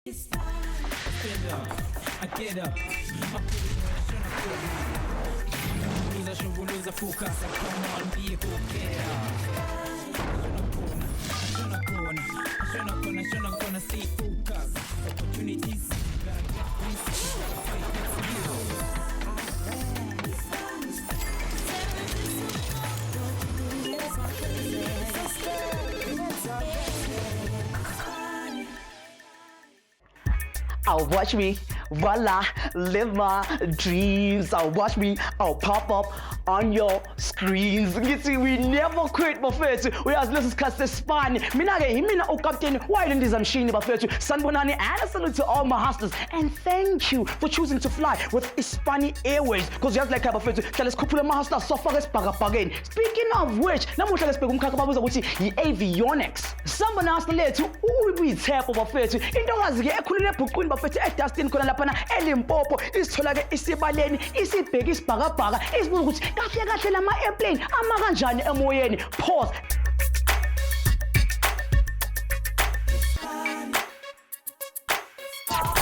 I get up. Lose a focus. Come on, be a go-getter. Gonna stay focused. Opportunities. I'll watch me, voila, live my dreams. I'll watch me, I'll pop up on your screens. You see, we never quit, bafethu. Uyazi lesi sikhathi sesipani. Mina-ke yimina ukapteni wayilendiza mshini bafethu. Sanibonani and a salute to all my hustlers. And thank you for choosing to fly with iSpani Airways. Because just like bafethu, hlale sikhuphule ama-hustlers sofaka esibhakabhakeni. Speaking of which, namuhla sibheka umkhakha babuza ukuthi i-avionics. Sambona hustler lethu uyithepho bafethu. Intokazi-ke ekhulile ebhuqwini bafethu edustin khona laphana eLimpopo. Isithola-ke isibaleni, isibheka isibhakabhaka, isibuza ukuthi kahle kahle lama airplane ama kanjani emoyeni. Pause.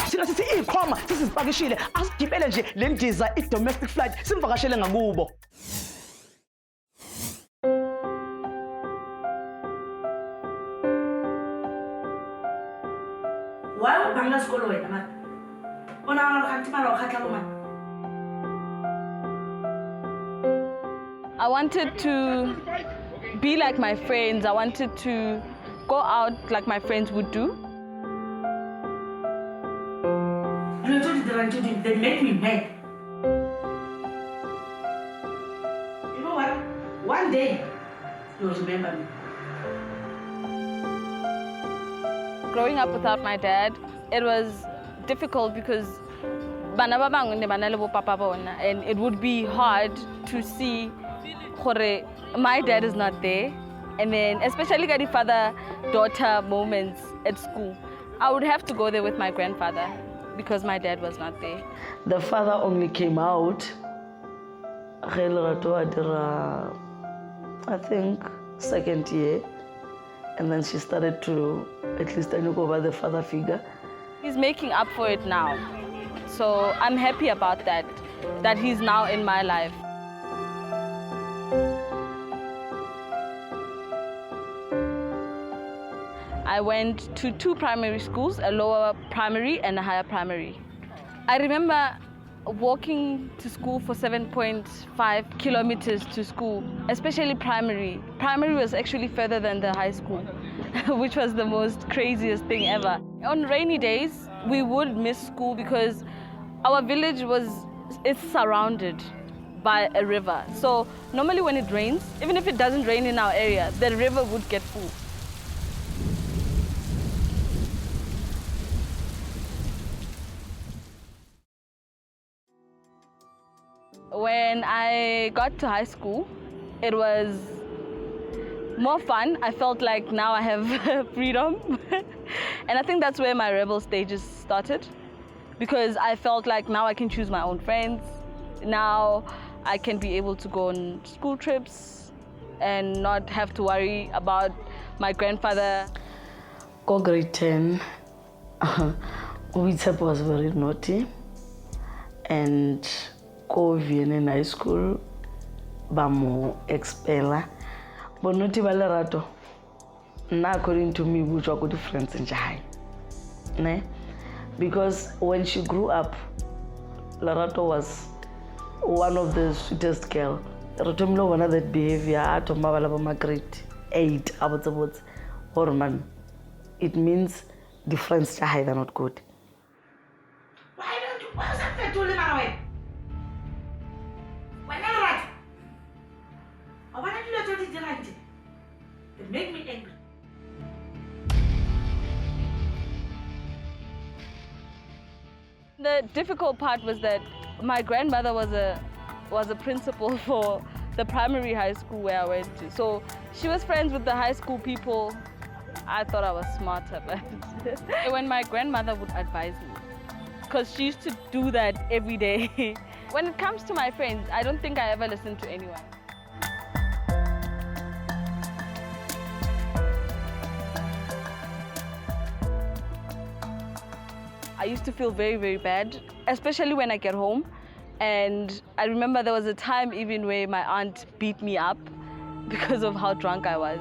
Sina sithi ikhoma sisipakishile asigibele nje le ndiza i-domestic flight simvakashele ngakubo. Why would Bangladesh go away, man? I wanted to be like my friends. I wanted to go out like my friends would do. They make me mad. You know what? One day, you'll remember me. Growing up without my dad, it was difficult because and it would be hard to see my dad is not there, and then especially the father-daughter moments at school. I would have to go there with my grandfather because my dad was not there. The father only came out, I think, second year, and then she started to at least look over the father figure. He's making up for it now. So I'm happy about that he's now in my life. I went to 2 primary schools, a lower primary and a higher primary. I remember walking to school for 7.5 kilometers to school, especially primary. Primary was actually further than the high school, which was the most craziest thing ever. On rainy days, we would miss school because our village is surrounded by a river. So normally when it rains, even if it doesn't rain in our area, the river would get full. When I got to high school, it was more fun. I felt like now I have freedom. And I think that's where my rebel stages started, because I felt like now I can choose my own friends. Now I can be able to go on school trips and not have to worry about my grandfather. Go grade 10, Uwitep was very naughty, and go in high school, bamo expeller. But not even Lerato. Now according to me, which were good friends in Jai. Because when she grew up, Lerato was one of the sweetest girl. Rotomlo one of that behavior at Mavalaba grade 8 about Horman. It means the friends Jai are not good. Why don't you pass up the tool in our way? Why not right? Or why don't you let it right? They make me angry. The difficult part was that my grandmother was a principal for the primary high school where I went to. So she was friends with the high school people. I thought I was smarter, but when my grandmother would advise me, because she used to do that every day. When it comes to my friends, I don't think I ever listened to anyone. I used to feel very, very bad, especially when I get home. And I remember there was a time even where my aunt beat me up because of how drunk I was.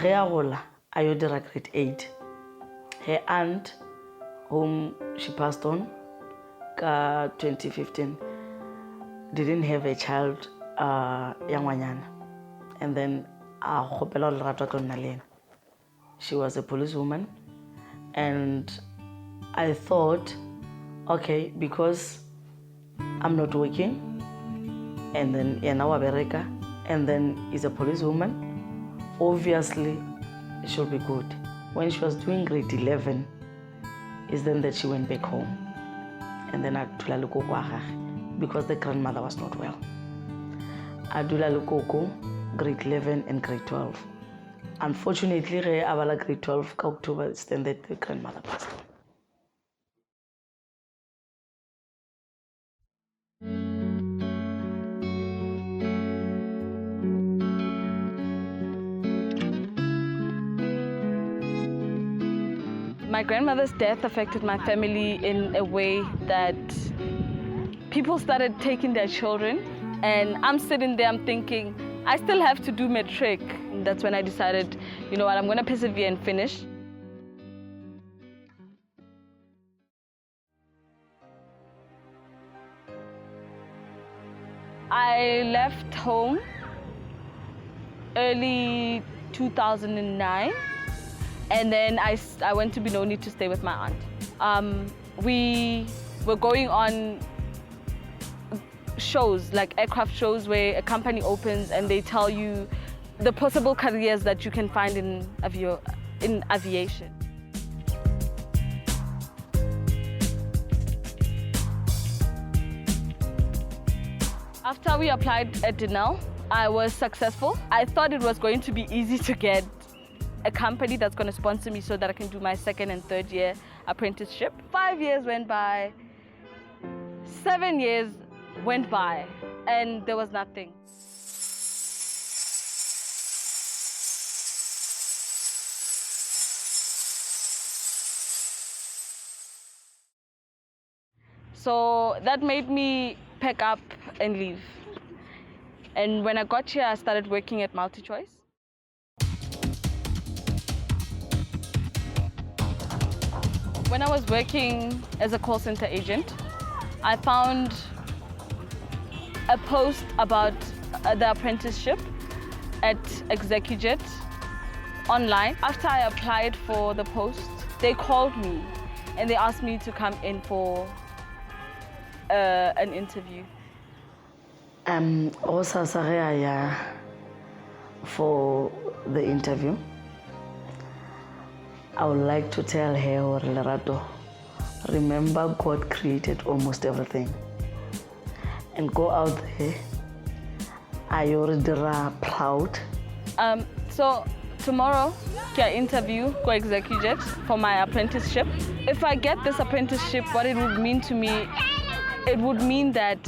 Ge a gola, a yo dira grade 8. Her aunt, whom she passed on, ka 2015, didn't have a child, yangwanyana. And then, Hustler Lerato, she was a policewoman. And I thought, okay, because I'm not working, and then Yanawa Bereka, and then is a policewoman, obviously it should be good. When she was doing grade 11, is then that she went back home. And then Adula Lukoko, because the grandmother was not well. Adula Lukoko, grade 11 and grade 12. Unfortunately, Avala grade 12, October, is then that the grandmother passed on. My grandmother's death affected my family in a way that people started taking their children, and I'm sitting there, I'm thinking, I still have to do matric. And that's when I decided, you know what, I'm gonna persevere and finish. I left home early 2009. And then I went to Benoni to stay with my aunt. We were going on shows, like aircraft shows, where a company opens and they tell you the possible careers that you can find in aviation. After we applied at Denel, I was successful. I thought it was going to be easy to get a company that's going to sponsor me so that I can do my second and third year apprenticeship. 5 years went by, 7 years went by, and there was nothing. So that made me pack up and leave. And when I got here, I started working at MultiChoice. When I was working as a call center agent, I found a post about the apprenticeship at ExecuJet online. After I applied for the post, they called me and they asked me to come in for an interview. Also, for the interview, I would like to tell her, Lerato, remember God created almost everything. And go out there, I already proud. So tomorrow, I interview go ExecuJet for my apprenticeship. If I get this apprenticeship, what it would mean to me, it would mean that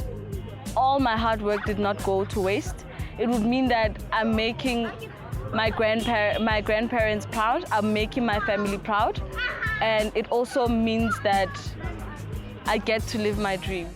all my hard work did not go to waste. It would mean that I'm making my grandparents proud, I'm making my family proud, and it also means that I get to live my dream.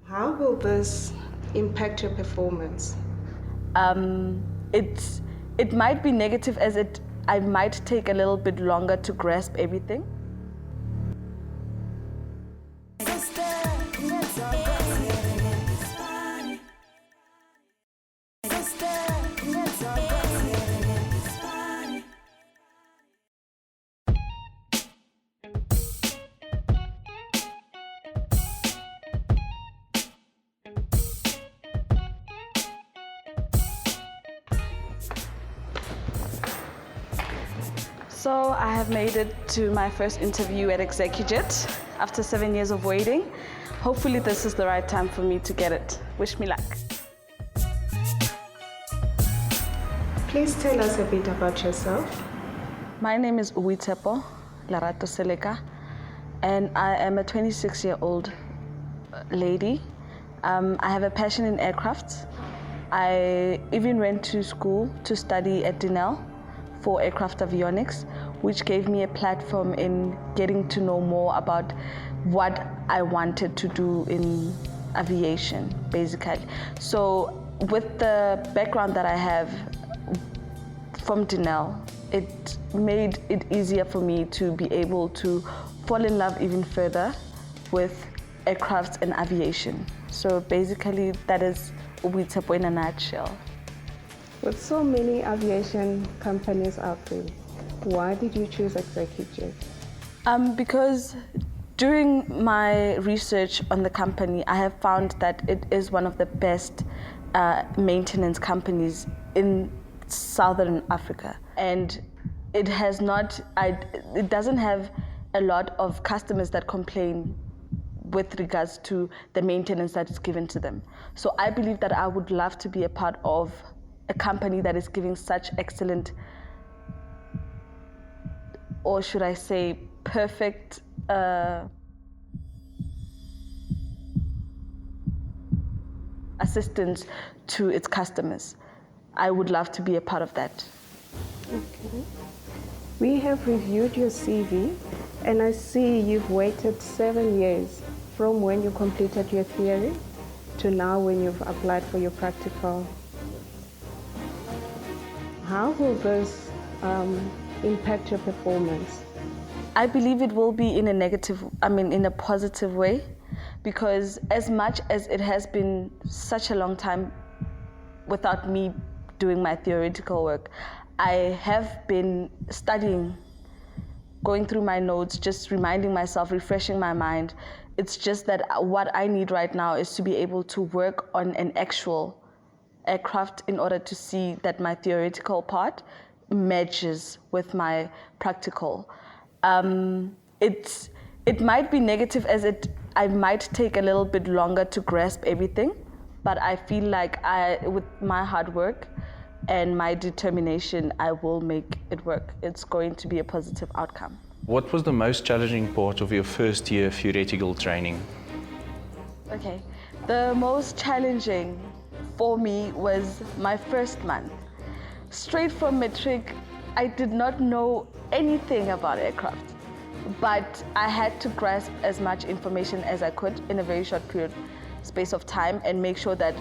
How will this impact your performance? It might be negative, as I might take a little bit longer to grasp everything. So I have made it to my first interview at ExecuJet after 7 years of waiting. Hopefully this is the right time for me to get it. Wish me luck. Please tell us a bit about yourself. My name is Hustler Lerato, and I am a 26-year-old lady. I have a passion in aircraft. I even went to school to study at Denel for aircraft avionics, which gave me a platform in getting to know more about what I wanted to do in aviation, basically. So with the background that I have from Denel, it made it easier for me to be able to fall in love even further with aircraft and aviation. So basically that is Limpopo in a nutshell. With so many aviation companies out there, why did you choose ExecuJet? Because during my research on the company, I have found that it is one of the best maintenance companies in Southern Africa, and it has not. It doesn't have a lot of customers that complain with regards to the maintenance that is given to them. So I believe that I would love to be a part of a company that is giving such excellent, or should I say, perfect assistance to its customers. I would love to be a part of that. Okay. We have reviewed your CV, and I see you've waited 7 years from when you completed your theory to now when you've applied for your practical. How will this impact your performance? I believe it will be in a positive way, because as much as it has been such a long time without me doing my theoretical work, I have been studying, going through my notes, just reminding myself, refreshing my mind. It's just that what I need right now is to be able to work on an actual aircraft in order to see that my theoretical part matches with my practical. It might be negative as I might take a little bit longer to grasp everything, but I feel like with my hard work and my determination, I will make it work. It's going to be a positive outcome. What was the most challenging part of your first year theoretical training? Okay, the most challenging for me was my first month. Straight from matric, I did not know anything about aircraft, but I had to grasp as much information as I could in a very short space of time and make sure that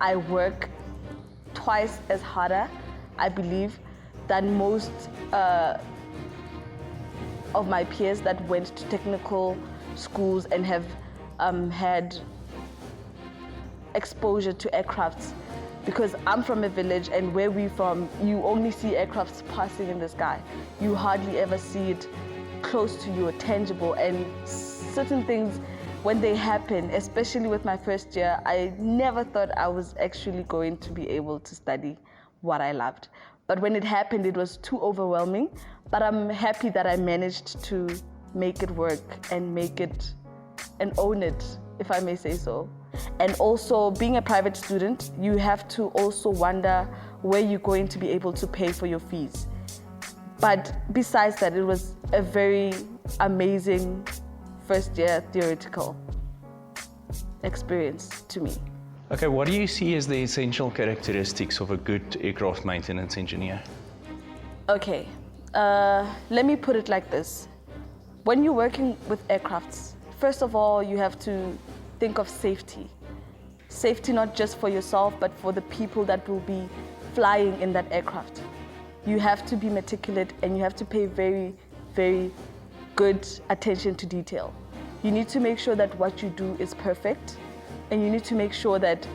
I work twice as harder, I believe, than most of my peers that went to technical schools and have had exposure to aircrafts, because I'm from a village, and where we're from, you only see aircrafts passing in the sky. You hardly ever see it close to you or tangible, and certain things, when they happen, especially with my first year, I never thought I was actually going to be able to study what I loved. But when it happened, it was too overwhelming, but I'm happy that I managed to make it work and own it, if I may say so. And also, being a private student, you have to also wonder where you're going to be able to pay for your fees. But besides that, it was a very amazing first year theoretical experience to me. Okay, what do you see as the essential characteristics of a good aircraft maintenance engineer? Okay, let me put it like this. When you're working with aircrafts, first of all, you have to think of safety. Safety not just for yourself, but for the people that will be flying in that aircraft. You have to be meticulous and you have to pay very, very good attention to detail. You need to make sure that what you do is perfect, and you need to make sure that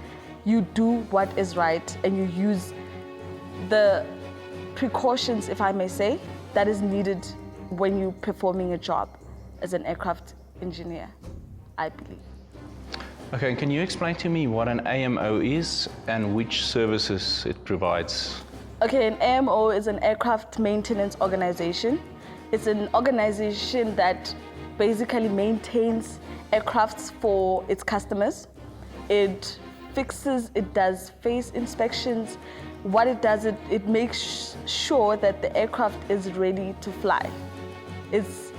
you do what is right and you use the precautions, if I may say, that is needed when you're performing a job as an aircraft engineer, I believe. Okay, can you explain to me what an AMO is and which services it provides? Okay, an AMO is an aircraft maintenance organization. It's an organization that basically maintains aircrafts for its customers. It fixes, it does phase inspections. What it does, it makes sure that the aircraft is ready to fly. It's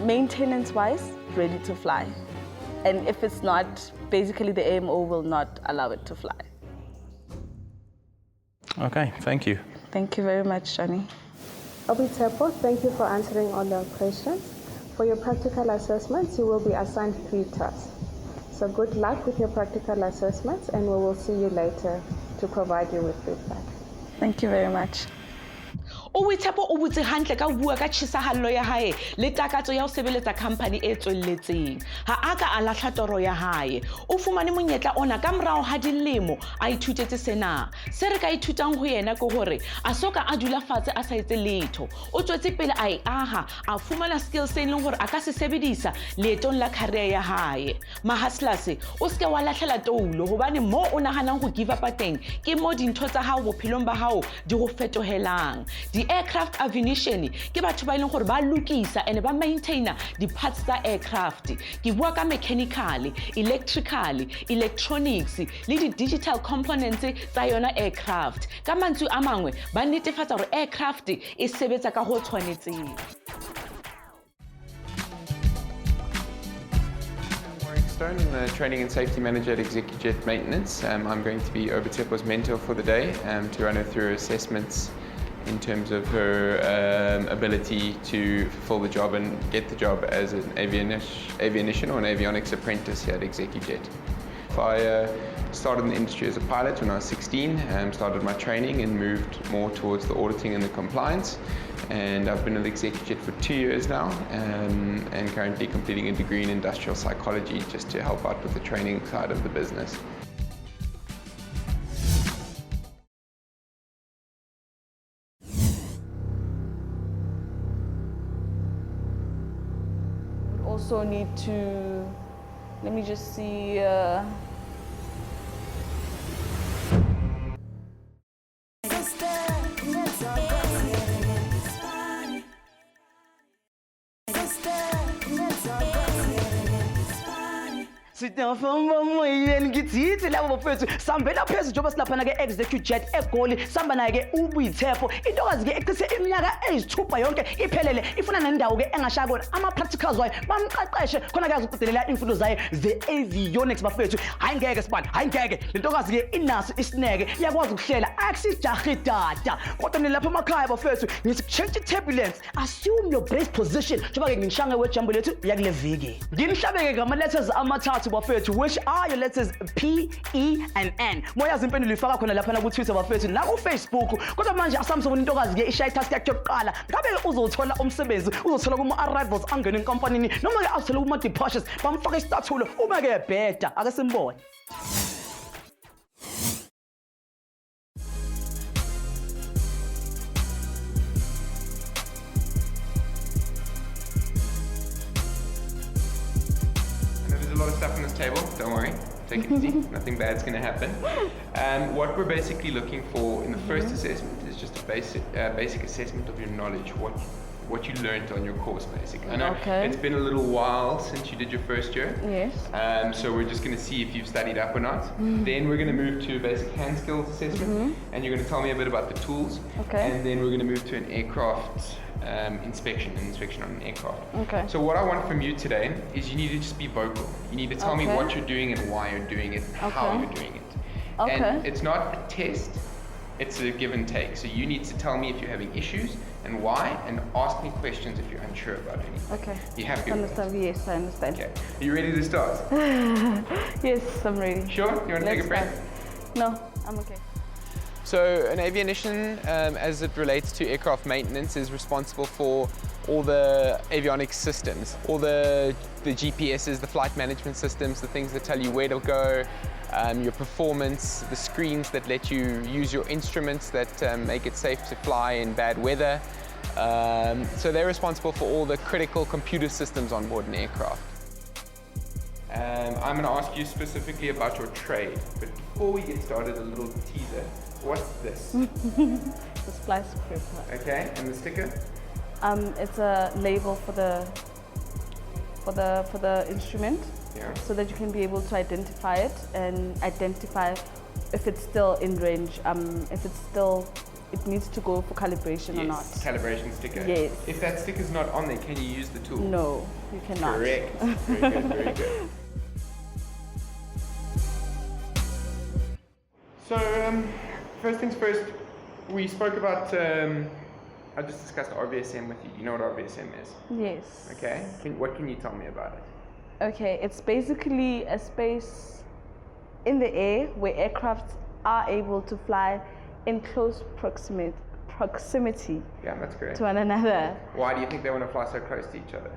maintenance-wise ready to fly. And if it's not, basically the AMO will not allow it to fly. Okay, thank you. Thank you very much, Johnny. Obitepo, thank you for answering all our questions. For your practical assessments, you will be assigned 3 tasks. So good luck with your practical assessments, and we will see you later to provide you with feedback. Thank you very much. Obitepo o butse hantle ka bua ka tjhisahallo ya hae le takatso ya ho sebeletsa company e tswelletseng. Ha aka a lahla toro ya hae. O fumane monyetla ona ka morao ha dilemo a ithutetse sena. Se re ka ithutang ho yena ke hore a soka a dula fatshe a sa etse letho. O tswetse pele a aha a fumana skills se leng hore a ka se sebedisa leetong la career ya hae. Mahaslas o ske wa lahlela toulo hobane mo o nahanang ho give up teng ke mo dintho tsa hao bophelong ba hao di go fetohelang. Aircraft Avionician ke batho ba ileng gore ba lokisa and ba maintainer di parts tsa aircraft. Ke bua ka mechanical, electrical, electronics le di digital components tsa yona aircraft. Ka mantswe a mangwe ba netefatsa gore aircraft e sebetsa ka ho tshwanetseng. Stone, I'm the Training and Safety Manager at ExecuJet Maintenance. I'm going to be Obitepo's mentor for the day to run her through her assessments in terms of her ability to fulfill the job and get the job as an avionican or an avionics apprentice here at ExecuJet. I started in the industry as a pilot when I was 16, started my training and moved more towards the auditing and the compliance. And I've been at ExecuJet for 2 years now and currently completing a degree in industrial psychology just to help out with the training side of the business. Also need to, let me just see, Sitafamba moyeni ngithithe labo bafethu sambela phezulu njengoba silaphana ke ExecuJet eGoli samba naye ke uBuyithepho intokazi ke ecise iminyaka eyisithupha yonke iphelele ifuna nendawo ke engashaya kona ama practicals wayo bamqeqeshe khona ke azoqedelela imfundo zayo ze avionics bafethu hayi ngeke sibani hayi ngeke lentokazi ke inaso isineke iyakwazi ukuhlela akusijahi data kodwa nilapha emakhaya bafethu ngithi change turbulence assume your base position njengoba ke ngishange wejambo lethu yakule viki ngimhlabeke ngama letters amathathu bafethu which are your letters P, E and N. Moyazi impendulo ifaka khona lapha ku Twitter bafethu na ku Facebook. Kodwa manje asamsobona intokazi ke ishaya task yakhe yokuqala. Ngabe uzothola umsebenzi, uzothola kuma arrivals angena enkompanini noma ke azothola kuma departures bamfaka istathulo uma ke bheda ake simbone. A lot of stuff on this table, don't worry, take it easy, nothing bad's going to happen. What we're basically looking for in the first assessment is just a basic assessment of your knowledge, what you learned on your course basically. I know it's been a little while since you did your first year, yes. So we're just going to see if you've studied up or not. Then we're going to move to a basic hand skills assessment, and you're going to tell me a bit about the tools, and then we're going to move to an aircraft inspection on an aircraft. So what I want from you today is you need to just be vocal. You need to tell me what you're doing and why you're doing it, how you're doing it. And it's not a test, it's a give and take. So you need to tell me if you're having issues and why, and ask me questions if you're unsure about anything. Okay. You happy with that? Yes, I understand. Okay. Are you ready to start? Yes, I'm ready. Sure? You want to take a breath? No, I'm okay. So an avionican, as it relates to aircraft maintenance, is responsible for all the avionics systems, all the GPSs, the flight management systems, the things that tell you where to go, your performance, the screens that let you use your instruments that make it safe to fly in bad weather. So they're responsible for all the critical computer systems on board an aircraft. I'm going to ask you specifically about your trade, but before we get started, a little teaser. What's this? The splice paper. Okay, and the sticker? It's a label for the instrument, Yeah. so that you can be able to identify it and identify if it's still in range, if it's still, it needs to go for calibration or not. Calibration sticker. Yes. If that sticker's not on there, can you use the tool? No, you cannot. Correct. Very good, very good. So, first things first, we spoke about, I just discussed RVSM with you. You know what RVSM is? Yes. Okay. What can you tell me about it? Okay, it's basically a space in the air where aircraft are able to fly in close proximity Yeah, that's correct. to one another. Why do you think they want to fly so close to each other?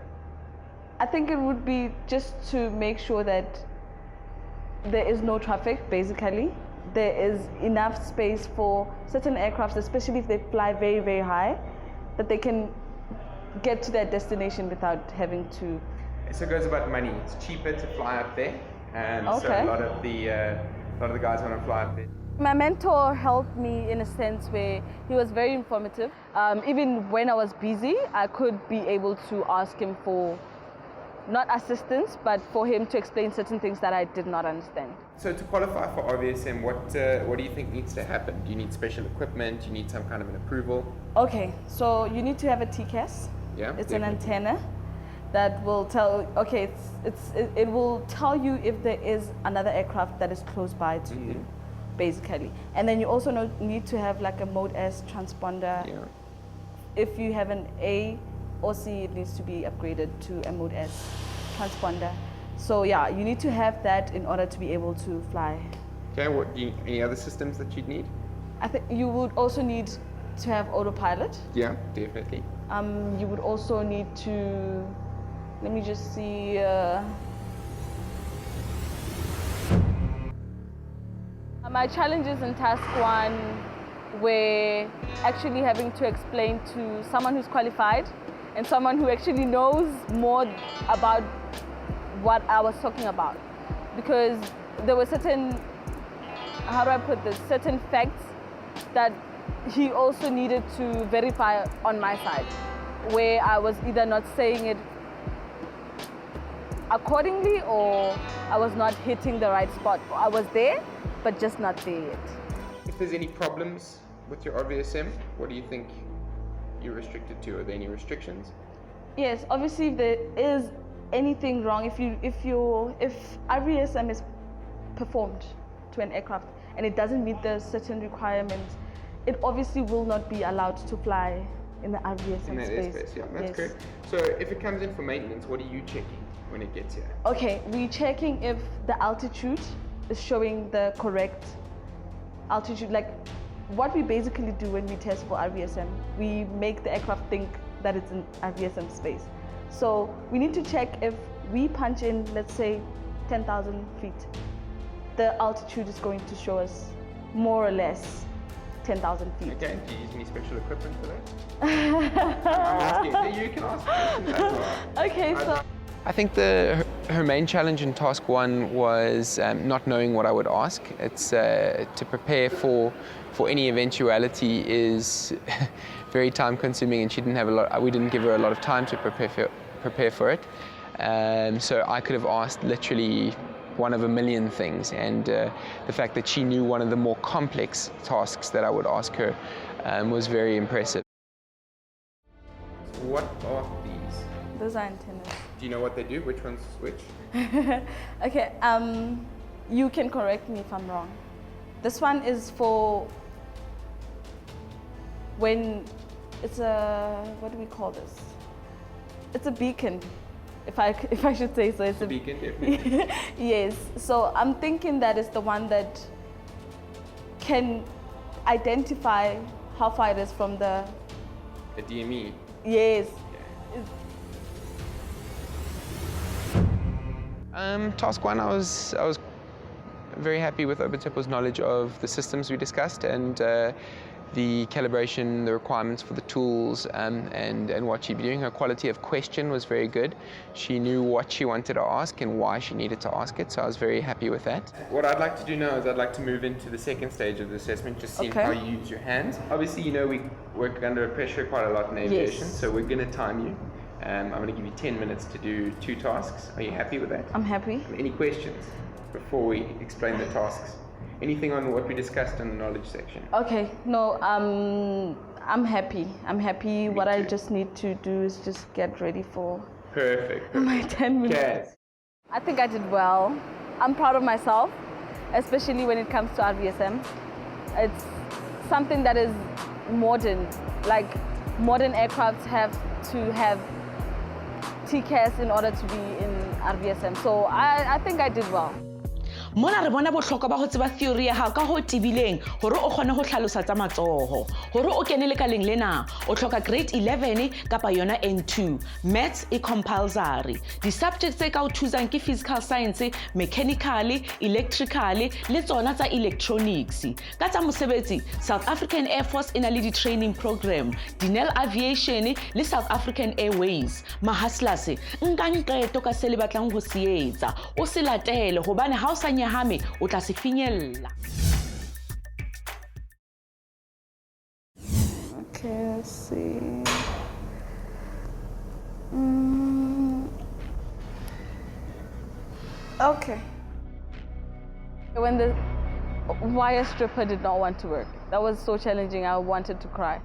I think it would be just to make sure that there is no traffic, basically. There is enough space for certain aircrafts, especially if they fly very, very high, that they can get to their destination without having to. So it goes about money. It's cheaper to fly up there, and so Okay. a lot of the guys want to fly up there. My mentor helped me in a sense where he was very informative. Even when I was busy, I could be able to ask him for, not assistance, but for him to explain certain things that I did not understand. So to qualify for RVSM, what do you think needs to happen? Do you need special equipment? Do you need some kind of an approval? Okay, so you need to have a TCAS. Yeah, It's definitely. an antenna that will tell, okay, it will tell you if there is another aircraft that is close by to you, basically. And then you also need to have like a Mode S transponder. Yeah. If you have an A or C, it needs to be upgraded to a Mode S transponder. So yeah, you need to have that in order to be able to fly. Okay. Any other systems that you'd need? I think you would also need to have autopilot. Yeah, definitely. You would also need to, let me just see. My challenges in task 1 were actually having to explain to someone who's qualified and someone who actually knows more about what I was talking about. Because there were certain, how do I put this, certain facts that he also needed to verify on my side, where I was either not saying it accordingly or I was not hitting the right spot. I was there, but just not there yet. If there's any problems with your RVSM, what do you think you're restricted to? Are there any restrictions? Yes, obviously if there is anything wrong, if RVSM is performed to an aircraft and it doesn't meet the certain requirements, it obviously will not be allowed to fly in the RVSM In that space. airspace, yeah, that's Yes. correct. So if it comes in for maintenance, what are you checking when it gets here? Okay, we're checking if the altitude is showing the correct altitude. Like what we basically do when we test for RVSM, we make the aircraft think that it's in RVSM space. So we need to check if we punch in, let's say, 10,000 feet, the altitude is going to show us more or less 10,000 feet. Okay, do you use any special equipment for that? I'm asking. You can ask questions as well. Okay, so I think her main challenge in task 1 was not knowing what I would ask. It's to prepare for any eventuality is very time consuming, and she didn't have we didn't give her a lot of time to prepare for it. So I could have asked literally one of a million things, and the fact that she knew one of the more complex tasks that I would ask her was very impressive. What are these? those are antennas. Do you know what they do? Which one's which? Okay, you can correct me if I'm wrong. This one is for when it's a, what do we call this? It's a beacon, if I should say so. It's a Beacon, definitely. Yes, so I'm thinking that is the one that can identify how far it is from the, A DME. yes. Task 1, I was very happy with Obitepo's knowledge of the systems we discussed and the calibration, the requirements for the tools, and what she'd be doing. Her quality of question was very good. She knew what she wanted to ask and why she needed to ask it, so I was very happy with that. What I'd like to do now is I'd like to move into the second stage of the assessment, just seeing how you use your hands. Obviously, you know we work under pressure quite a lot in aviation, so we're going to time you. I'm going to give you 10 minutes to do 2 tasks. Are you happy with that? I'm happy. Any questions before we explain the tasks? Anything on what we discussed in the knowledge section? Okay, no, I'm happy. I'm happy. What I just need to do is just get ready for my 10 minutes. Yes. I think I did well. I'm proud of myself, especially when it comes to RVSM. It's something that is modern. Like modern aircrafts have to have TCAS in order to be in RVSM. So I think I did well. Mona re bona bohlokwa ba ho tseba theory ya hao ka ho tibileng hore o kgone ho hlalosa tsa matsoho hore o kene lekaleng lena o hloka grade 11 kapa yona N2 maths e compulsory di subjects tse ka o thusang ke physical science, mechanical, electrical le tsona tsa electronics ka tsa mosebetsi South African Air Force ina le di training program Dinel Aviation le South African Airways ma hustlers nka nqeto ka se le batlang ho se etsa o se latele hobane ha o sa nyahame o tla se finyella. Okay, let's see. Okay. When the wire stripper did not want to work, that was so challenging. I wanted to cry.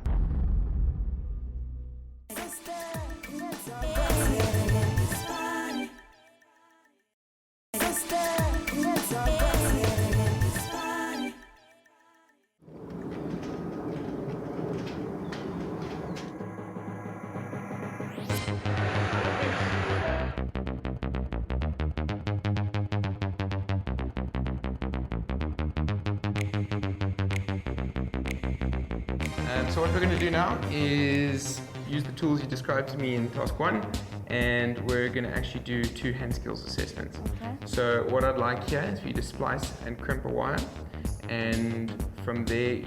So what we're going to do now is use the tools you described to me in task 1, and we're going to actually do 2 hand skills assessments. Okay. So what I'd like here is for you to splice and crimp a wire, and from there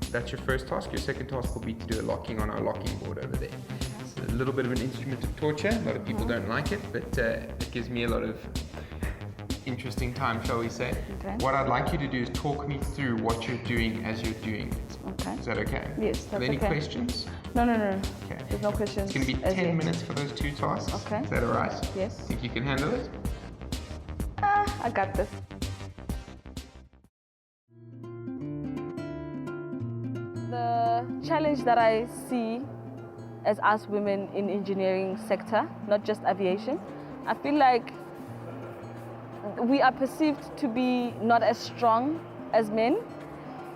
that's your first task. Your second task will be to do a locking on our locking board over there. It's a little bit of an instrument of torture. A lot of people don't like it, but it gives me a lot of interesting time, shall we say. Okay. What I'd like you to do is talk me through what you're doing as you're doing it. Okay. Is that okay? Yes, that's Are there any okay. questions? No. Okay. There's no questions. It's going to be 10 minutes for those 2 tasks. Okay. Is that all right? Yes. Think you can handle it? I got this. The challenge that I see as us women in engineering sector, not just aviation, I feel like we are perceived to be not as strong as men,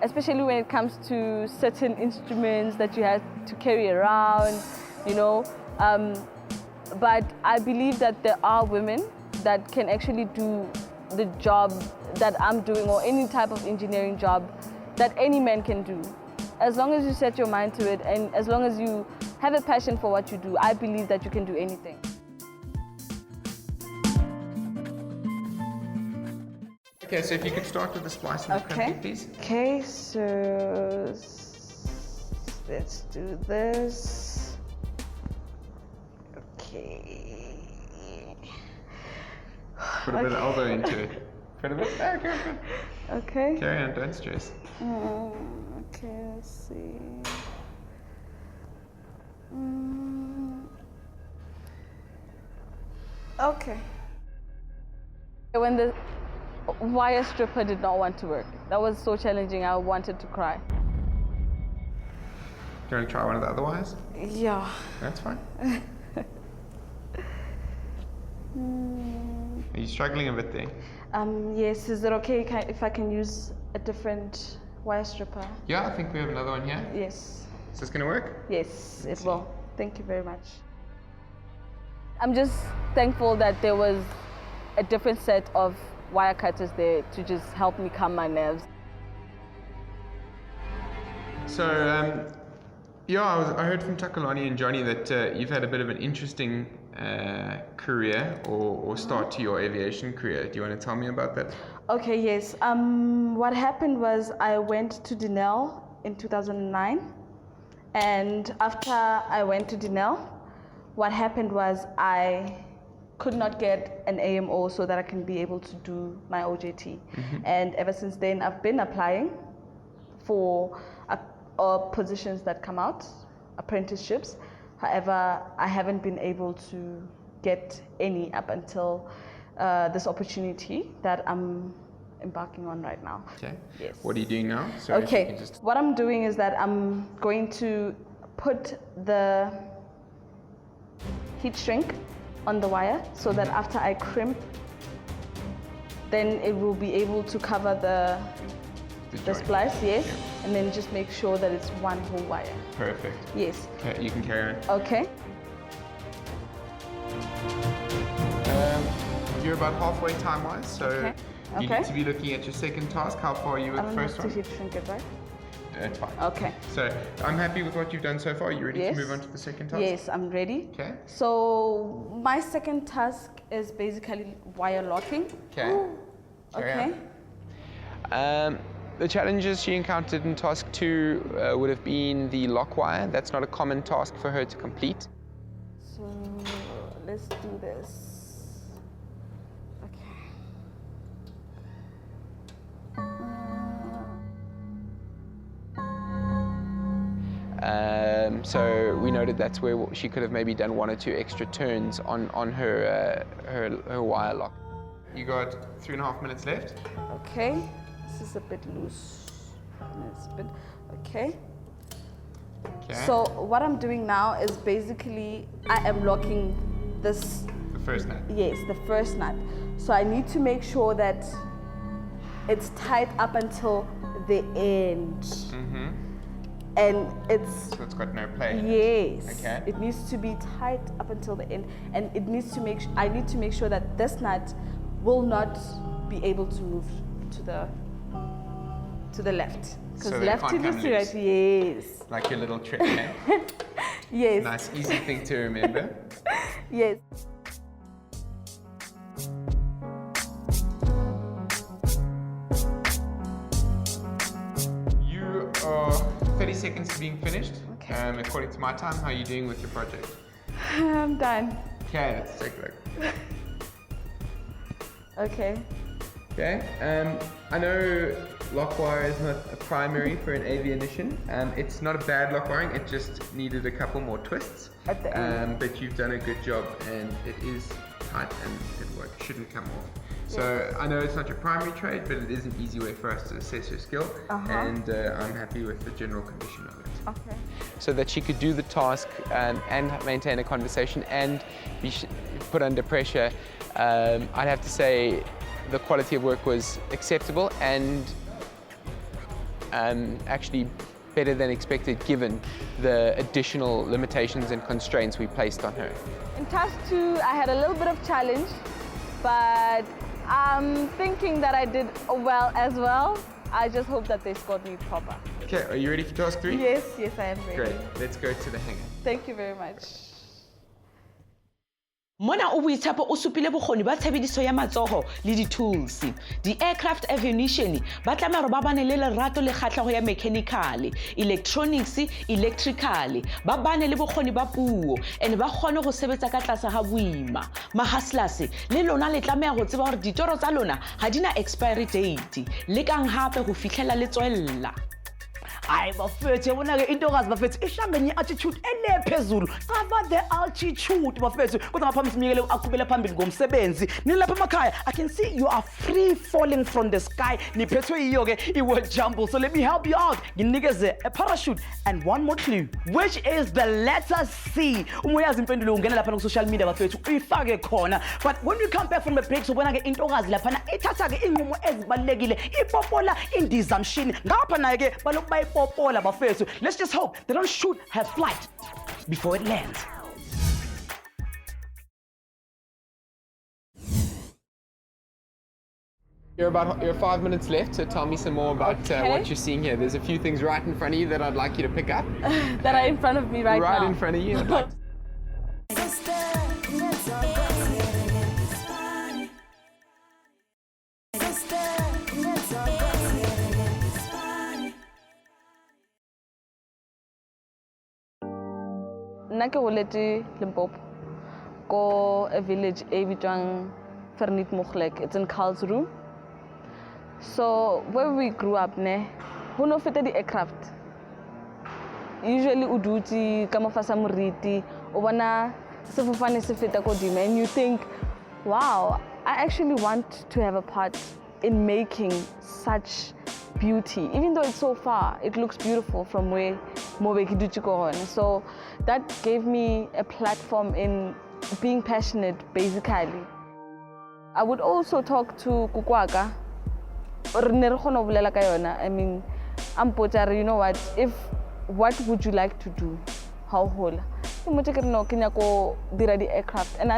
especially when it comes to certain instruments that you have to carry around, you know. But I believe that there are women that can actually do the job that I'm doing or any type of engineering job that any man can do. As long as you set your mind to it and as long as you have a passion for what you do, I believe that you can do anything. Okay, so if you could start with the splicing and crimping, please. Okay, so let's do this. Okay. Put a bit of elbow into it. Put a bit. Okay. Okay. Carry on, don't stress. Okay, let's see. Okay. When the wire stripper did not want to work, that was so challenging. I wanted to cry. Do you want to try one of the other wires? Yeah. That's fine. Are you struggling a bit there? Yes. Is it okay if I can use a different wire stripper? Yeah, I think we have another one here. Yes. Is this going to work? Yes, it will. Thank you very much. I'm just thankful that there was a different set of wire cutters there to just help me calm my nerves. So, yeah, I heard from Takalani and Johnny that you've had a bit of an interesting career or start to your aviation career. Do you want to tell me about that? Okay, yes. What happened was I went to Denel in 2009, and after I went to Denel, what happened was I could not get an AMO so that I can be able to do my OJT. And ever since then, I've been applying for positions that come out, apprenticeships. However, I haven't been able to get any up until this opportunity that I'm embarking on right now. Okay. Yes. What are you doing now? Sorry, if you Okay. can just- What I'm doing is that I'm going to put the heat shrink on the wire so that after I crimp, then it will be able to cover the joint. splice, yes, and then just make sure that it's one whole wire. Perfect. Yes. Okay, you can carry on. Okay. You're about halfway time-wise, so Okay. you Okay. need to be looking at your second task. How far are you I with don't the have first to one? heat shrink it, right? It's fine. Okay. So I'm happy with what you've done so far. You ready Yes. to move on to the second task? Yes, I'm ready. Okay. So my second task is basically wire locking. Okay. Carry Okay. The challenges she encountered in task 2 would have been the lock wire. That's not a common task for her to complete. So let's do this. Okay. So we noted that's where she could have maybe done 1 or 2 extra turns on her wire lock. You got 3.5 minutes left. Okay. This is a bit loose. And it's a bit okay. Okay. So what I'm doing now is basically I am locking this. The first nut. Yes, the first nut. So I need to make sure that it's tight up until the end. Mm-hmm. And it's So it's got no play. yes. Okay. It needs to be tight up until the end, and it needs to make. I need to make sure that this nut will not be able to move to the left. Because So that it left to can't come to right. Yes. Like your little trick, eh? Yes. Nice, easy thing to remember. Yes. You are 30 seconds to being finished. Okay. According to my time, how are you doing with your project? I'm done. Okay, let's take a look. Okay. Okay, I know lock wire is not a primary for an Avionician. It's not a bad lock wiring, it just needed a couple more twists. At the end. But you've done a good job and it is tight and it shouldn't come off. So I know it's not your primary trade, but it is an easy way for us to assess your skill, and I'm happy with the general condition of it. Okay. So that she could do the task and maintain a conversation and be put under pressure, I'd have to say the quality of work was acceptable and actually better than expected given the additional limitations and constraints we placed on her. In task 2, I had a little bit of challenge, but I'm thinking that I did well as well. I just hope that they scored me proper. Okay, are you ready for task 3? Yes, yes, I am ready. Great, let's go to the hangar. Thank you very much. Mona o boitshepo o supile bokgoni ba tshebediso ya matsogo le di-tools. Di-aircraft avionition ba tlameha hore ba bane le lerato le kgatlhego ya mechanical, electronics, electrical, ba bane le bokgoni ba puo and ba kgone go sebetsa ka tlase ga boima. Ma-hustlers le lona le tlameha go tseba gore ditoro tsa lona ga di na expiry date, le kang hape go fitlhela le tswella. Hayi bafethu yabona ke intokazi bafethu ishambe nge-attitude elephezulu cover the altitude bafethu kodwa ngaphambi simiyekele aqhubele phambili ngomsebenzi nilapha emakhaya I can see you are free falling from the sky niphethwe yiyo ke i-world jumble, so let me help you out nginikeze a parachute and one more clue which is the letter C. Uma uyazi impendulo ungena lapha ku social media bafethu uyifake khona, but when we come back from the break sobona ke intokazi lapha ithatha ke inqumo ezibalekile ipopola indizamshini ngapha naye ke balokhu bayi popola bafethu. Let's just hope they don't shoot her flight before it lands. You're 5 minutes left, so tell me some more about Okay. what you're seeing here. There's a few things right in front of you that I'd like you to pick up. That are in front of me right now. Right in front of you. I'd like Sister, Nna ke goletse Limpopo ko a village e bitswang Vernietmoeglik. It's in Karlsruhe. So where we grew up ne, ho no feta di aircraft. Usually o dutse ka mafasa moriti, o bona sefofane se feta ko dimo, and you think, wow, I actually want to have a part in making such beauty. Even though it's so far, it looks beautiful from where Mobeki dutse ko hona. So that gave me a platform in being passionate, basically. I would also talk to Kukwaka. I mean, you know what would you like to do? How whole? Aircraft. And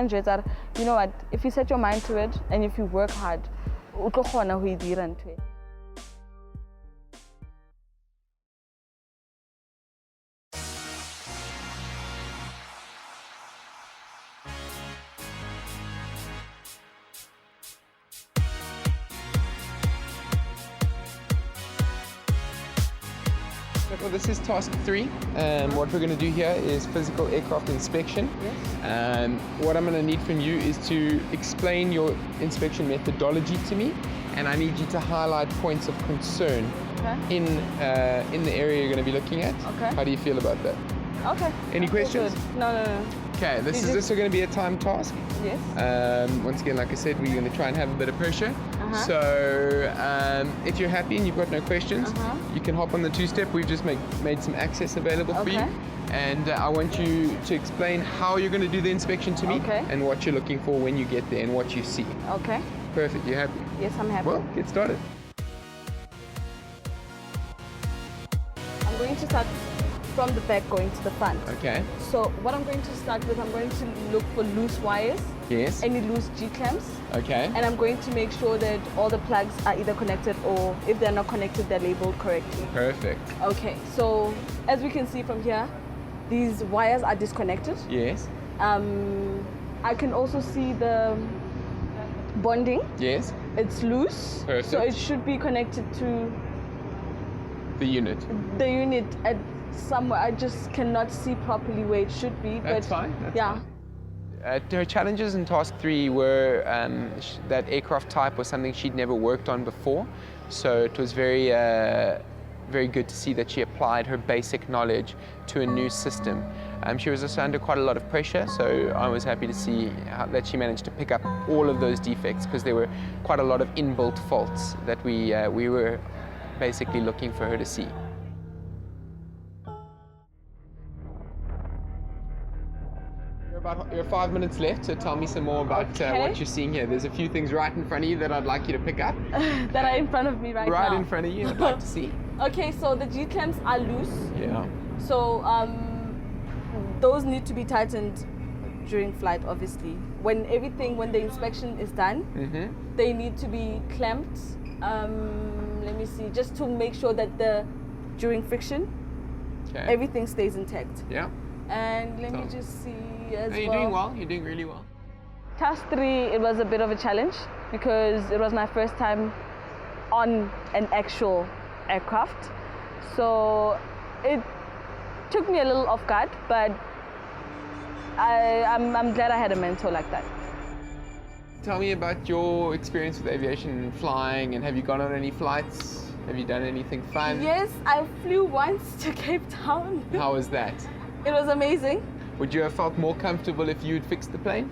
you know what, if you set your mind to it and if you work hard, Well, this is task 3. What we're going to do here is physical aircraft inspection. Yes. What I'm going to need from you is to explain your inspection methodology to me, and I need you to highlight points of concern in the area you're going to be looking at. Okay. How do you feel about that? Okay. Any questions? No. Okay, this is also going to be a time task. Yes. Once again, like I said, we're going to try and have a bit of pressure. So if you're happy and you've got no questions, you can hop on the 2-step. We've just made some access available for you. And I want you to explain how you're going to do the inspection to me and what you're looking for when you get there and what you see. Okay. Perfect. You happy? Yes, I'm happy. Well, get started. I'm going to start from the back going to the front. Okay. So what I'm going to start with, I'm going to look for loose wires. Yes. Any loose G-clamps. Okay. And I'm going to make sure that all the plugs are either connected or if they're not connected, they're labeled correctly. Perfect. Okay, so as we can see from here, these wires are disconnected. Yes. I can also see the bonding. Yes. It's loose. Perfect. So it should be connected to the unit. The unit at somewhere. I just cannot see properly where it should be. That's but fine. That's yeah. fine. Her challenges in task 3 were that aircraft type was something she'd never worked on before. So it was very good to see that she applied her basic knowledge to a new system. She was also under quite a lot of pressure, so I was happy to see that she managed to pick up all of those defects, because there were quite a lot of inbuilt faults that we were basically looking for her to see. You're 5 minutes left, so tell me some more about what you're seeing here. There's a few things right in front of you that I'd like you to pick up. That are in front of me right now. Right in front of you, I'd like to see. Okay, so the G-clamps are loose. Yeah. So those need to be tightened during flight, obviously. When the inspection is done, they need to be clamped. Let me see, just to make sure that during friction, everything stays intact. Yeah. And let me just see as well. You're doing well. You're doing really well. Task 3, it was a bit of a challenge because it was my first time on an actual aircraft. So it took me a little off guard, but I'm glad I had a mentor like that. Tell me about your experience with aviation and flying, and have you gone on any flights? Have you done anything fun? Yes, I flew once to Cape Town. How was that? It was amazing. Would you have felt more comfortable if you'd fixed the plane?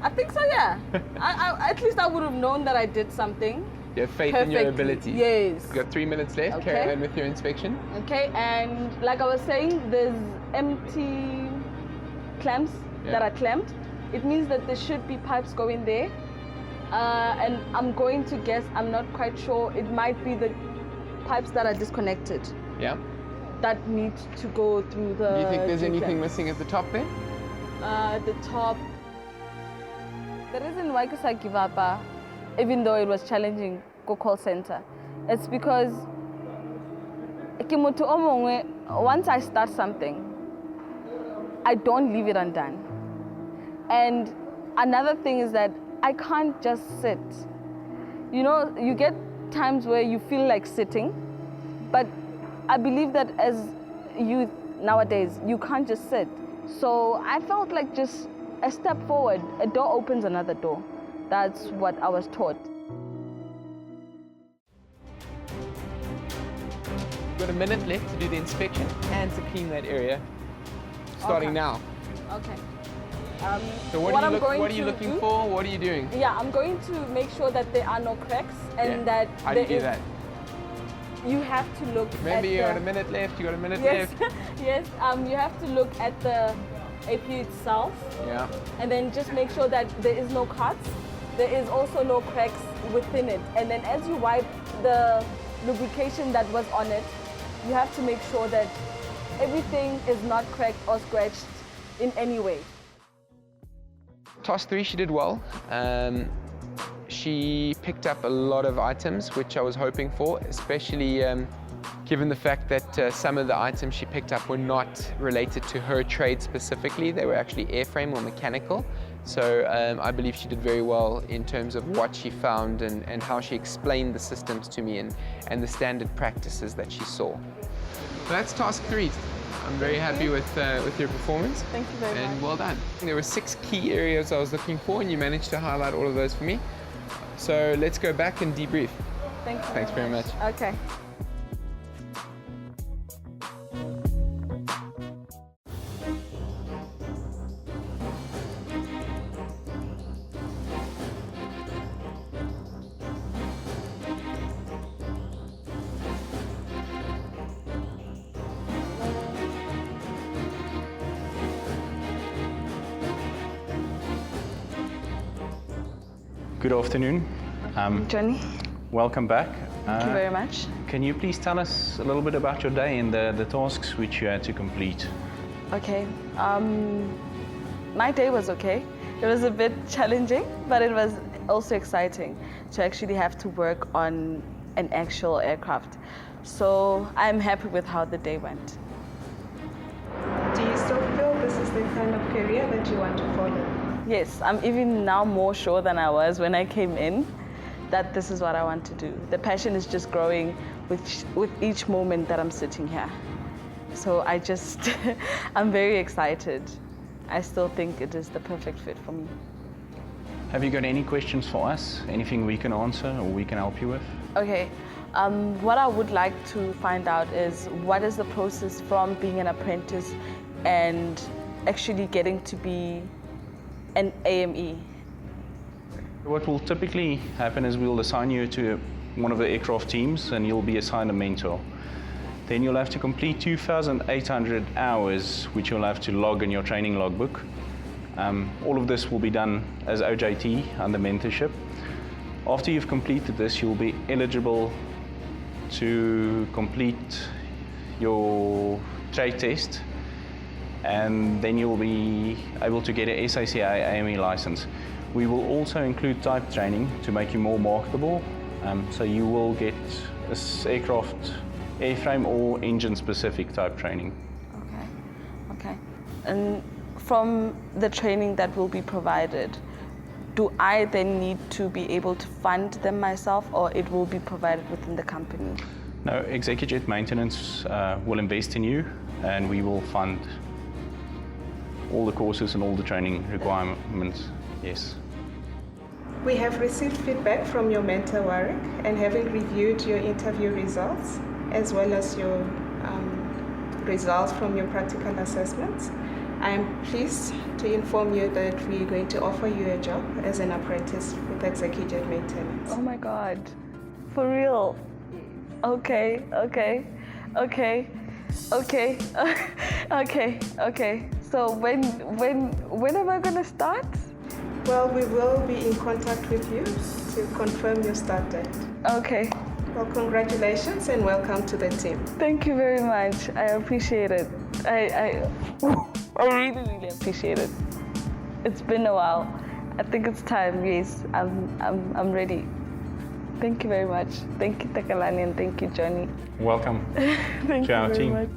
I think so, yeah. At least I would have known that I did something. You have faith in your ability. Yes. You've got 3 minutes left. Okay. Carry on with your inspection. Okay, and like I was saying, there's empty clamps that are clamped. It means that there should be pipes going there. And I'm going to guess, I'm not quite sure, it might be the pipes that are disconnected. Yeah. That need to go through the... Do you think there's anything clamps. missing at the top there? The top. The reason why I give up, even though it was challenging, go call center, it's because once I start something, I don't leave it undone. And another thing is that I can't just sit. You know, you get times where you feel like sitting, but I believe that as youth nowadays, you can't just sit. So I felt like just a step forward, a door opens another door. That's what I was taught. We've got a minute left to do the inspection and to clean that area, starting Okay. now. Okay. So what are you looking for? What are you doing? Yeah, I'm going to make sure that there are no cracks and that How do you there do that? You have to look Remember, at you got the, a minute left. You got a minute yes, left. yes. You have to look at the AP itself, Yeah. and then just make sure that there is no cuts. There is also no cracks within it. And then as you wipe the lubrication that was on it, you have to make sure that everything is not cracked or scratched in any way. Task 3, she did well. She picked up a lot of items, which I was hoping for, especially given the fact that some of the items she picked up were not related to her trade specifically. They were actually airframe or mechanical. So I believe she did very well in terms of what she found and how she explained the systems to me and the standard practices that she saw. That's task 3. I'm very happy with your performance. Thank you very much. And well done. There were 6 key areas I was looking for, and you managed to highlight all of those for me. So let's go back and debrief. Thank you. Thanks very much. Okay. Good afternoon. Johnny, Welcome back. thank you very much. Can you please tell us a little bit about your day and the tasks which you had to complete? Okay. My day was okay. It was a bit challenging, but it was also exciting to actually have to work on an actual aircraft. So I'm happy with how the day went. Do you still feel this is the kind of career that you want to follow? Yes, I'm even now more sure than I was when I came in that this is what I want to do. The passion is just growing with each moment that I'm sitting here. So I'm very excited. I still think it is the perfect fit for me. Have you got any questions for us? Anything we can answer or we can help you with? Okay, what I would like to find out is what is the process from being an apprentice and actually getting to be an AME? What will typically happen is we'll assign you to one of the aircraft teams and you'll be assigned a mentor. Then you'll have to complete 2,800 hours, which you'll have to log in your training logbook. All of this will be done as OJT under mentorship. After you've completed this, you'll be eligible to complete your trade test, and then you'll be able to get a SACA AME license. We will also include type training to make you more marketable, so you will get this aircraft airframe or engine specific type training. Okay. And from the training that will be provided, do I then need to be able to fund them myself, or it will be provided within the company? No, ExecuJet Maintenance will invest in you, and we will fund all the courses and all the training requirements, yes. We have received feedback from your mentor, Warwick, and having reviewed your interview results, as well as your results from your practical assessments, I am pleased to inform you that we are going to offer you a job as an apprentice with ExecuJet Maintenance. Oh my God, for real? Okay. So when am I gonna start? Well, we will be in contact with you to confirm your start date. Okay. Well, congratulations and welcome to the team. Thank you very much. I appreciate it. I really appreciate it. It's been a while. I think it's time. Yes, I'm ready. Thank you very much. Thank you, Takalani, and thank you, Johnny. Welcome Thank to our you very team. much.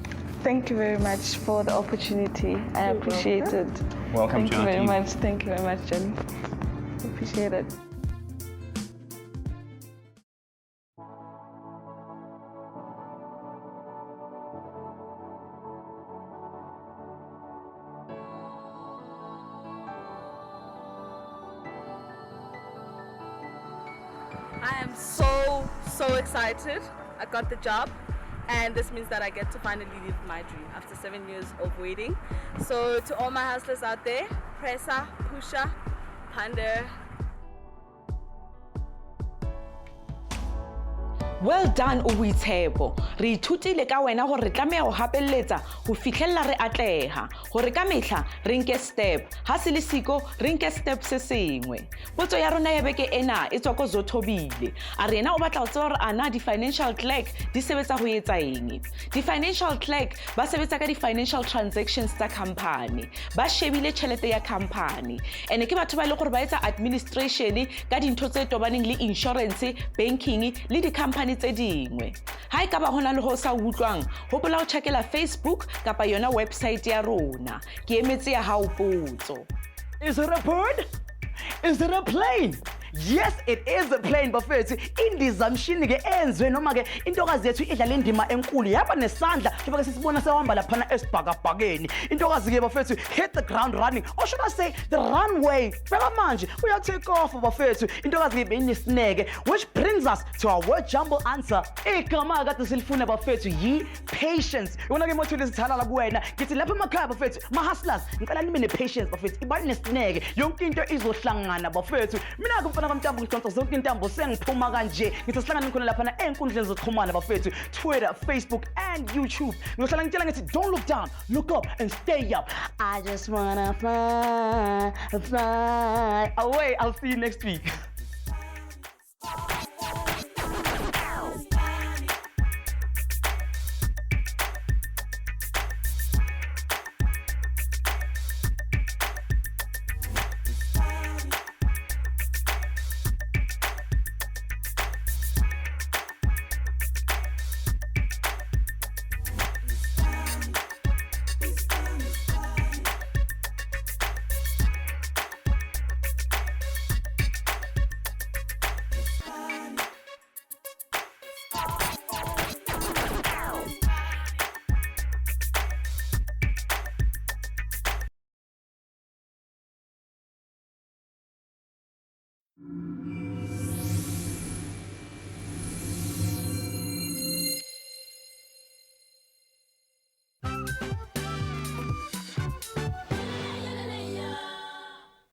Thank you very much for the opportunity. I appreciate it. Welcome Thank to you our very team. much. Thank you very much, Jen. Appreciate it. I am so excited. I got the job, and this means that I get to finally live my dream after 7 years of waiting. So to all my hustlers out there, pressa, pusha, panda. Well done, Uwitebo. Re ithutile ka wena hore re tlameha ho hapelletsa ho fihlella re atleha. Hore ka mehla re nke step, ha se le siko re nke step se sengwe. Potso ya rona ya beke ena e tswa ko Zothobile. A re ena o batla ho tseba hore ana di-financial clerk di sebetsa ho etsa eng. Di-financial clerk ba sebetsa ka di-financial transactions tsa company. Ba shebile tjhelete ya company. Ene ke batho ba ile gore ba etsa administration ka dintho tse tobaneng le insurance, banking le di-company tse dingwe. Ha e ka ba hona le ho sa utlwang, hopola ho checkela Facebook kapa yona website ya rona. Ke emetse ya hao potso. Is it a bird? Is it a plane? Yes, it is a plane, bafethu. Indizamshini ke enzwe noma ke intokazi yethu idlala indima enkulu yaba nesandla njengoba ke sisibona sewahamba laphana esibhakabhakeni. Intokazi ke bafethu hit the ground running, or should I say the runway. Beka manje uya take off bafethu. Intokazi ke beyinesineke, which brings us to our word jumble answer. Igama kade silifuna bafethu yi patience. Yona ke motho lesithala kuwena ngithi lapha emakhaya bafethu ma hustlers ngicela nibe ne patience bafethu. Iba nesineke yonke into izohlangana bafethu. Mina ke kamtambo ngiconsa zonke intambo sengiphuma kanje ngithi sihlangana khona lapha enkundleni zokuxhumana bafethu, Twitter, Facebook and YouTube. Ngizohlala ngitshela ngithi don't look down, look up and stay up. I just wanna fly away. I'll see you next week.